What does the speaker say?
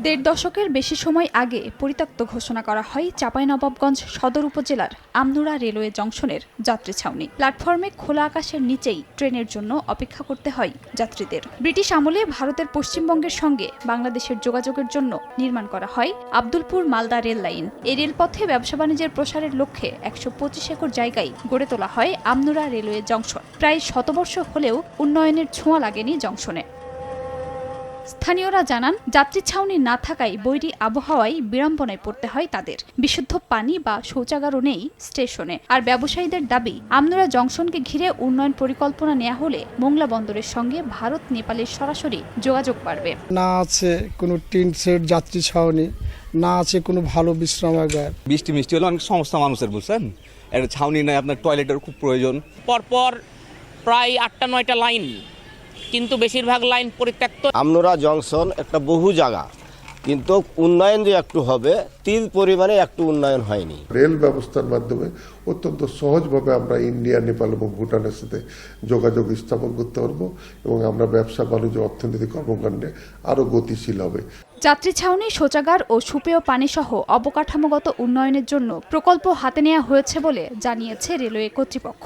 দেড় দশকের বেশি সময় আগে পরিত্যক্ত ঘোষণা করা হয় চাঁপাইনবাবগঞ্জ সদর উপজেলার আমনুরা রেলওয়ে জংশনের যাত্রী ছাউনি। প্ল্যাটফর্মে খোলা আকাশের নিচেই ট্রেনের জন্য অপেক্ষা করতে হয় যাত্রীদের। ব্রিটিশ আমলে ভারতের পশ্চিমবঙ্গের সঙ্গে বাংলাদেশের যোগাযোগের জন্য নির্মাণ করা হয় আব্দুলপুর মালদা রেল লাইন। এই রেলপথে ব্যবসা বাণিজ্যের প্রসারের লক্ষ্যে ১২৫ একর জায়গায় গড়ে তোলা হয় আমনুরা রেলওয়ে জংশন। প্রায় শতবর্ষ হলেও উন্নয়নের ছোঁয়া লাগেনি জংশনে। স্থানীয়রা জানান, যাত্রী ছাউনি না থাকায় বৈরী আবহাওয়ায় বিড়ম্বনায় পড়তে হয় তাদের। বিশুদ্ধ পানি বা শৌচাগারও নেই স্টেশনে। আর ব্যবসায়ীদের দাবি, আমনুরা জংশনকে ঘিরে উন্নয়ন পরিকল্পনা নেওয়া হলে মোংলা বন্দরের সঙ্গে ভারত নেপালের সরাসরি যোগাযোগ বাড়বে। না আছে কোনো টিন সেট যাত্রী ছাউনি, না আছে কোনো ভালো বিশ্রামাগার। বৃষ্টি মিষ্টি হলে অনেক সমস্যা মানুষের, বুঝছেন। একটা ছাউনি নাই, আপনার টয়লেটের খুব প্রয়োজন। পরপর প্রায় ৮টা-৯টা লাইন, কিন্তু বেশিরভাগ লাইন পরিত্যক্ত। আমনুরা জংশন একটা বহু জায়গা, কিন্তু উন্নয়ন যে একটু হবে, তিল পরিমাণে একটু উন্নয়ন হয়নি। রেল ব্যবস্থার মাধ্যমে অত্যন্ত সহজভাবে আমরা ইন্ডিয়া, নেপাল এবং ভুটানের সাথে যোগাযোগ স্থাপন করতে পারবো এবং আমরা ব্যবসা বাণিজ্য অর্থনৈতিক কর্মকাণ্ডে আরও গতিশীল হবে। যাত্রী ছাউনি, শৌচাগার ও সুপেয় পানি সহ অবকাঠামোগত উন্নয়নের জন্য প্রকল্প হাতে নেওয়া হয়েছে বলে জানিয়েছে রেলওয়ে কর্তৃপক্ষ।